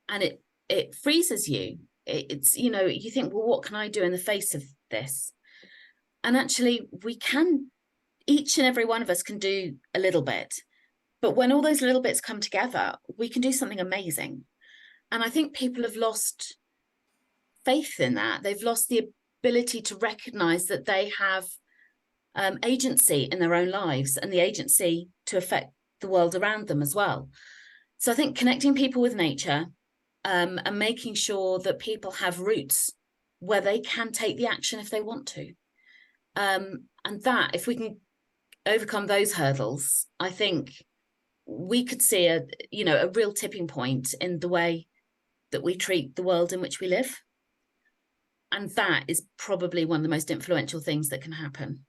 and it freezes you. It's, you think, well, what can I do in the face of this? And actually we can, each and every one of us can do a little bit. But when all those little bits come together, we can do something amazing. And I think people have lost faith in that. They've lost the ability to recognize that they have agency in their own lives and the agency to affect the world around them as well. So I think connecting people with nature, and making sure that people have roots where they can take the action if they want to. And that, if we can overcome those hurdles, I think we could see a real tipping point in the way that we treat the world in which we live. And that is probably one of the most influential things that can happen.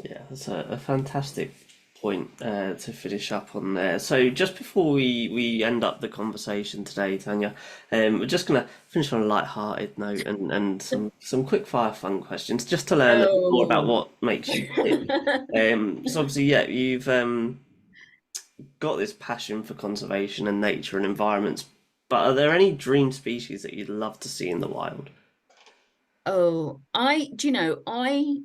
Yeah, that's a fantastic point to finish up on there. So just before we end up the conversation today, Tania, we're just going to finish on a light-hearted note and some quick fire fun questions just to learn a bit more about what makes you tick. So obviously, yeah, you've got this passion for conservation and nature and environments, but are there any dream species that you'd love to see in the wild? Oh, I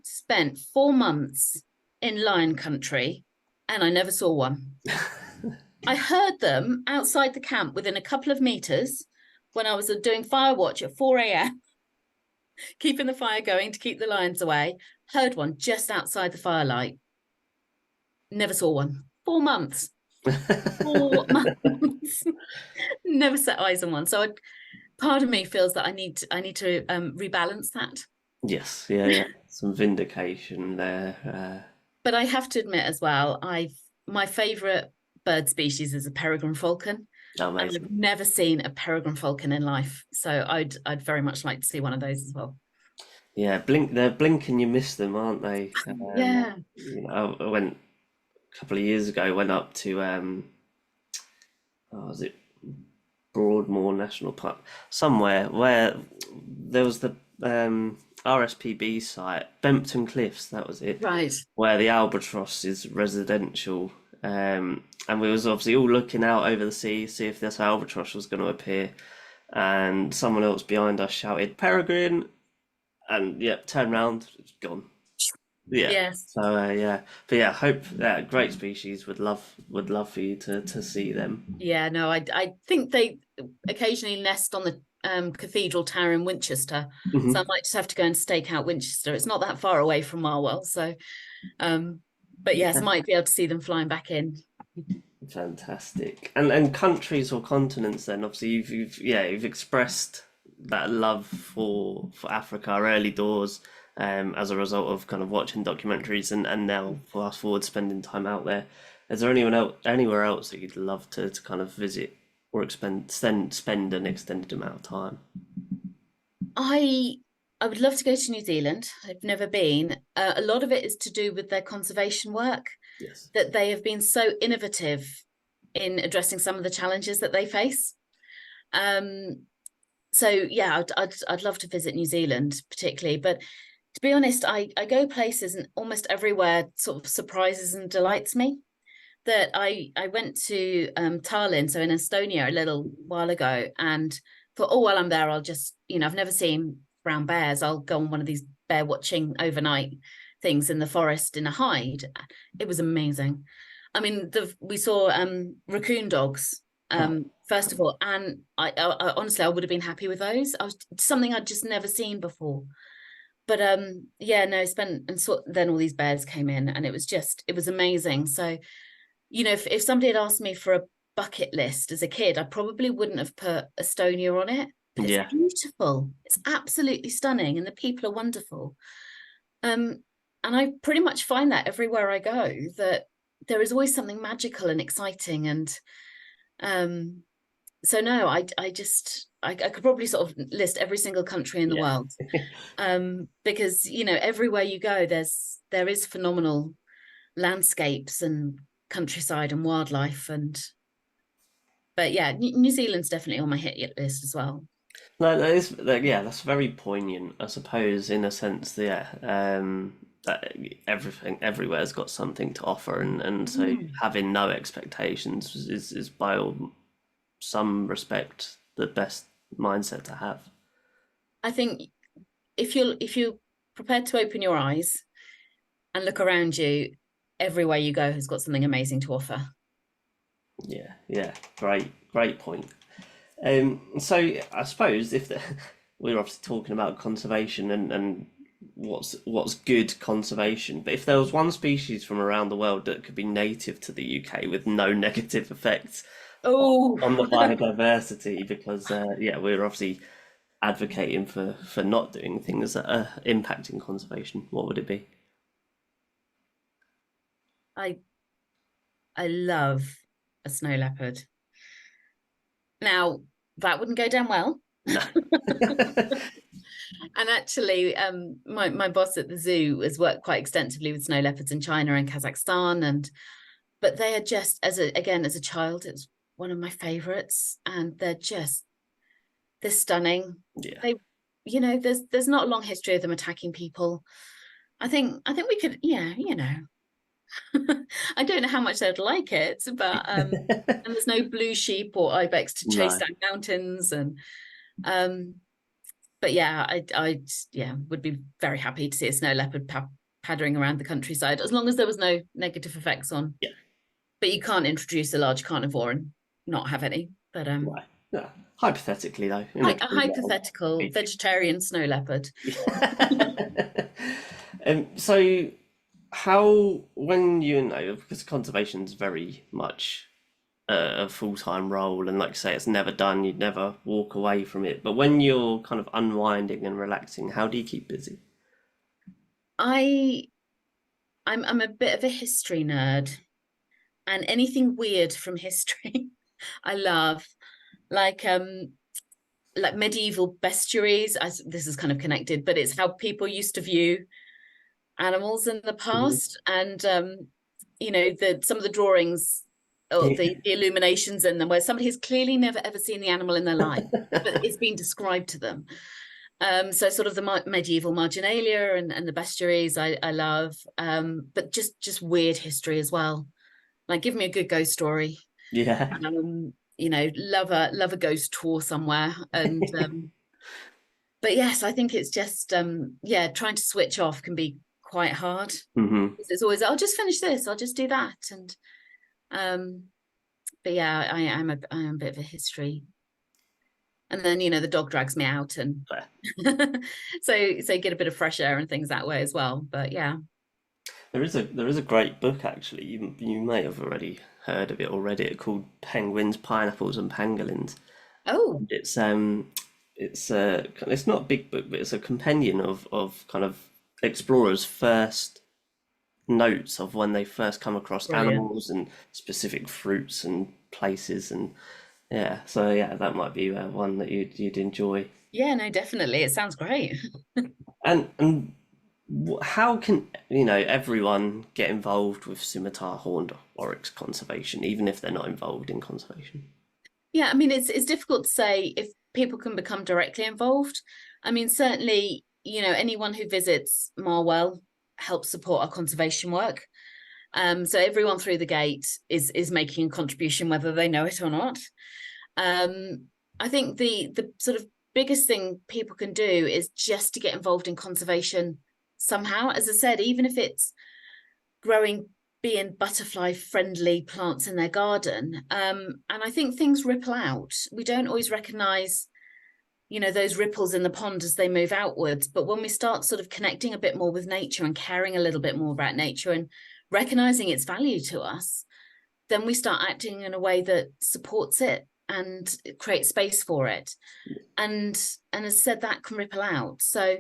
spent 4 months in lion country and I never saw one. I heard them outside the camp within a couple of meters when I was doing fire watch at 4 a.m, keeping the fire going to keep the lions away. Heard one just outside the firelight. Never saw one. 4 months. 4 months. Never set eyes on one. So part of me feels that I need to rebalance that. Yes, yeah, yeah. Some vindication there. But I have to admit as well, my favourite bird species is a peregrine falcon, and Amazing. I've never seen a peregrine falcon in life. So I'd very much like to see one of those as well. Yeah, blink. They're blinking. You miss them, aren't they? Yeah, I went a couple of years ago. Went up to was it Broadmoor National Park, somewhere where there was the RSPB site, Bempton Cliffs. That was it, right. where the albatross is residential. And we was obviously all looking out over the sea, see if this albatross was going to appear. And someone else behind us shouted, "Peregrine!" And yep, turn round, it's gone. Yeah. Yes. So yeah, but yeah, hope that great species would love for you to see them. Yeah, no, I think they occasionally nest on the cathedral tower in Winchester. So I Hmm. might just have to go and stake out Winchester. It's not that far away from Marwell. So but yes, Yeah, might be able to see them flying back in. fantastic. And countries or continents then obviously you've expressed that love for Africa early doors as a result of kind of watching documentaries and now fast forward spending time out there. Is there anyone else anywhere else that you'd love to kind of visit or spend an extended amount of time? I I would love to go to New Zealand. I've never been. A lot of it is to do with their conservation work, Yes. that they have been so innovative in addressing some of the challenges that they face. Um, so yeah, I'd love to visit New Zealand particularly, but to be honest, I go places and almost everywhere sort of surprises and delights me. That I went to Tallinn, so in Estonia, a little while ago, and thought, oh, while I'm there, I'll just, I've never seen brown bears. I'll go on one of these bear watching overnight things in the forest in a hide. It was amazing. I mean, we saw raccoon dogs Oh, first of all, and I honestly I would have been happy with those. I was something I'd just never seen before. But yeah, no, spent and saw then all these bears came in, and it was amazing. So if somebody had asked me for a bucket list as a kid, I probably wouldn't have put Estonia on it, but it's yeah. beautiful. It's absolutely stunning, and the people are wonderful. Um, and I pretty much find that everywhere I go, that there is always something magical and exciting. And um, so no, I could probably sort of list every single country in the Yeah. world. Because everywhere you go, there is phenomenal landscapes and countryside and wildlife. And but yeah, New Zealand's definitely on my hit list as well. No, yeah, that's very poignant, I suppose, in a sense. Yeah, that everything everywhere's got something to offer, and so Mm. having no expectations is by all some respect the best mindset to have. I think if you're prepared to open your eyes and look around you, everywhere you go has got something amazing to offer. Yeah, yeah, great point. So I suppose if we're obviously talking about conservation and what's good conservation, but if there was one species from around the world that could be native to the UK with no negative effects Oh, on the biodiversity, because yeah, we're obviously advocating for not doing things that are impacting conservation, what would it be? I I love a snow leopard. Now, that wouldn't go down well. No. And actually, my boss at the zoo has worked quite extensively with snow leopards in China and Kazakhstan, and but they are just as a child, it's one of my favorites, and they're stunning. Yeah. They, there's not a long history of them attacking people. I think we could, yeah, I don't know how much they'd like it, but and there's no blue sheep or ibex to chase No. down mountains, and um, but yeah, yeah would be very happy to see a snow leopard pattering around the countryside as long as there was no negative effects on. Yeah. But you can't introduce a large carnivore and not have any. But Right. Yeah. Hypothetically though, in a a world. hypothetical vegetarian snow leopard. So how when you know because conservation is very much a full-time role and like I say it's never done, you'd never walk away from it, but when you're kind of unwinding and relaxing, how do you keep busy? I'm a bit of a history nerd, and anything weird from history I love. Like medieval bestiaries. This is kind of connected, but it's how people used to view animals in the Mhm. past, and some of the drawings or Yeah. the illuminations in them where somebody has clearly never ever seen the animal in their life, but it's been described to them. So sort of the medieval marginalia and the bestiaries I love, but just weird history as well. Like, give me a good ghost story. Yeah. Love a ghost tour somewhere, and but yes, I think it's just trying to switch off can be quite hard. Hmm. It's always, I'll just finish this, I'll just do that, and um but yeah, I am a bit of a history, and then the dog drags me out, and so get a bit of fresh air and things that way as well. But yeah. There is a great book actually. You may have already heard of it already. It's called Penguins, Pineapples, and Pangolins. Oh, It's not a big book, but it's a compendium of kind of explorers' first notes of when they first come across brilliant. animals and specific fruits and places, and yeah. So yeah, that might be one that you'd enjoy. Yeah, no, definitely, it sounds great. And how can everyone get involved with Scimitar Horned Oryx conservation, even if they're not involved in conservation? Yeah, I mean, it's difficult to say if people can become directly involved. I mean, certainly, anyone who visits Marwell helps support our conservation work. So everyone through the gate is making a contribution, whether they know it or not. Um, I think the sort of biggest thing people can do is just to get involved in conservation somehow. As I said, even if it's growing bee and butterfly friendly plants in their garden. And I think things ripple out. We don't always recognize, those ripples in the pond as they move outwards. But when we start sort of connecting a bit more with nature and caring a little bit more about nature and recognizing its value to us, then we start acting in a way that supports it and creates space for it. And as said, that can ripple out. So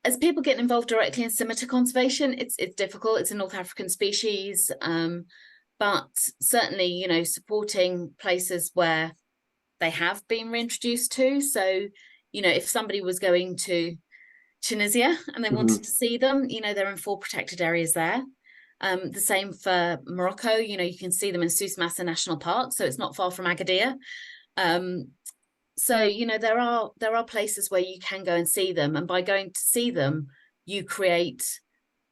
as people get involved directly in scimitar conservation, it's difficult. It's a North African species, but certainly, supporting places where they have been reintroduced to. So, if somebody was going to Tunisia and they wanted to Hmm. see them, they're in 4 protected areas there. The same for Morocco. You can see them in Souss National Park, so it's not far from Agadir. Um, so there are places where you can go and see them, and by going to see them you create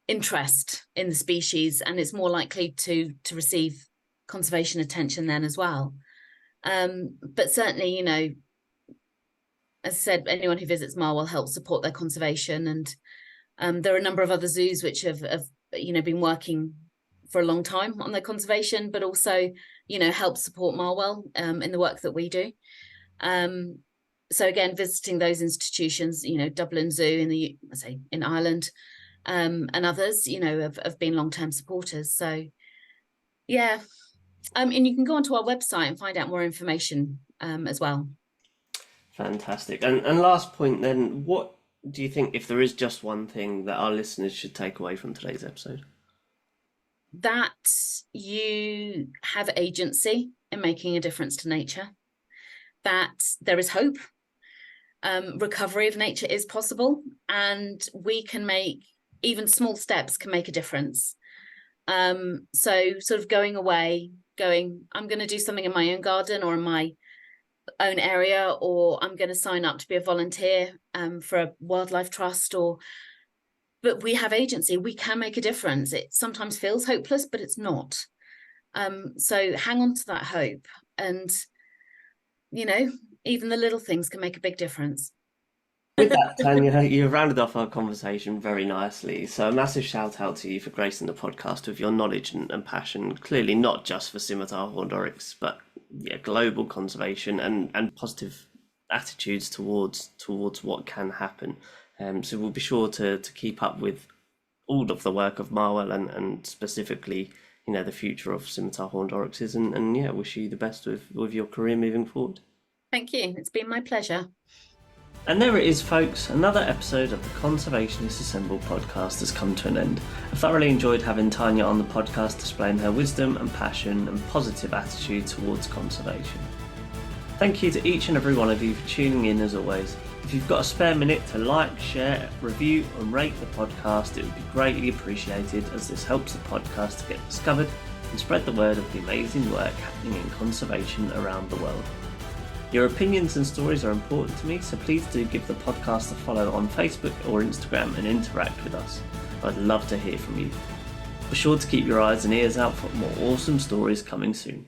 interest in the species, and it's more likely to receive conservation attention then as well. But certainly, as I said, anyone who visits Marwell helps support their conservation, and there are a number of other zoos which have been working for a long time on their conservation, but also help support Marwell in the work that we do. um, so again, visiting those institutions, Dublin Zoo in Ireland, and others, have been long-term supporters. So yeah, and you can go onto our website and find out more information as well. Fantastic. And last point then, what do you think, if there is just one thing that our listeners should take away from today's episode? That you have agency in making a difference to nature, that there is hope, recovery of nature is possible, and we can make, even small steps can make a difference. So sort of going away, I'm going to do something in my own garden or in my own area, or I'm going to sign up to be a volunteer for a wildlife trust, but we have agency, we can make a difference. It sometimes feels hopeless, but it's not. So hang on to that hope, and even the little things can make a big difference. With that, Tanya, you've rounded off our conversation very nicely. So a massive shout out to you for gracing the podcast with your knowledge and passion. Clearly not just for Scimitar Horned Oryx, but yeah, global conservation and positive attitudes towards what can happen. So we'll be sure to keep up with all of the work of Marwell and specifically, the future of Scimitar Horned Oryxes, and yeah, wish you the best with your career moving forward. Thank you. It's been my pleasure. And there it is, folks. Another episode of the Conservationists Assemble podcast has come to an end. I thoroughly enjoyed having Tania on the podcast, displaying her wisdom and passion and positive attitude towards conservation. Thank you to each and every one of you for tuning in as always. If you've got a spare minute to like, share, review and rate the podcast, it would be greatly appreciated, as this helps the podcast to get discovered and spread the word of the amazing work happening in conservation around the world. Your opinions and stories are important to me, so please do give the podcast a follow on Facebook or Instagram and interact with us. I'd love to hear from you. Be sure to keep your eyes and ears out for more awesome stories coming soon.